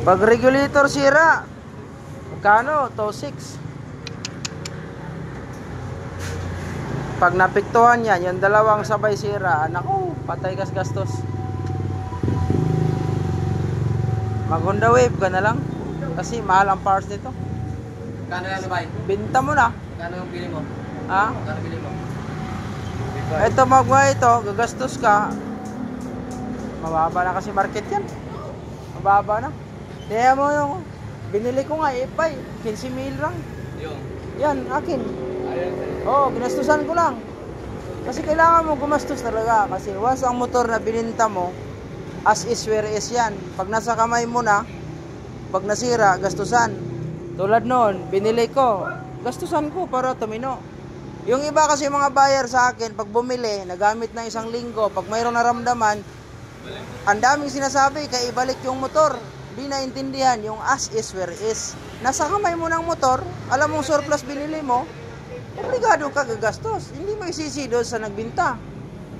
Pag regulator sira, magkano? 2.6. Pag napiktuhan yan, yung dalawang sabay sira, naku, patay kas gastos. Mag Honda Wave ka na lang. Kasi mahal ang parts nito. Kano yan, Bay? Binta mo na. Kano yung pili mo? Ha? Kano pili mo? Ito magwa ito, gagastos ka. Mababa na kasi market yan. Mababa na. Kaya mo yung binili ko nga, ipay, 15,000 lang. Yung? Yan, akin. Ayun. Oo, ginastusan ko lang. Kasi kailangan mo gumastos talaga. Kasi once ang motor na bininta mo, as is where is yan. Pag nasa kamay mo na, pag nasira, gastusan. Tulad noon, binili ko, gastusan ko para tumino. Yung iba kasi mga buyer sa akin, pag bumili, nagamit na 1 linggo, pag mayroong naramdaman, ang daming sinasabi, kaya ibalik yung motor. Di naintindihan yung as is where is. Nasa kamay mo ng motor, alam mong surplus binili mo, obligado ka gagastos. Hindi mo isisi doon sa nagbinta.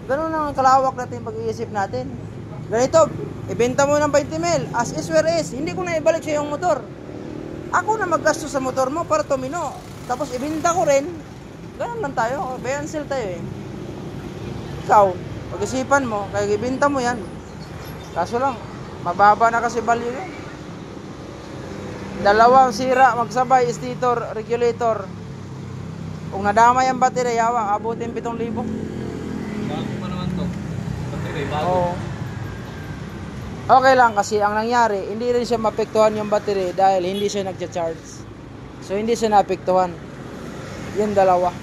Ganun ang kalawak natin pag-iisip natin. Ganito, ibenta mo ng 20 mil, as is where is. Hindi ko na ibalik sa yung motor. Ako na maggastos sa motor mo para tumino. Tapos ibenta ko rin. Ganun lang tayo. Buy and sell tayo eh. Ikaw, pag-isipan mo, kaya ibenta mo yan. Kaso lang, mababa na kasi value yun. Dalawang sira, magsabay, stator, regulator. Kung nadamay ang battery, yawa, abutin 7,000. Bago pa naman to. Battery, bago. Oo. Okay lang kasi ang nangyari, hindi rin siya mapektuhan yung battery dahil hindi siya nagcha-charge. So hindi siya napektuhan. Yung dalawa.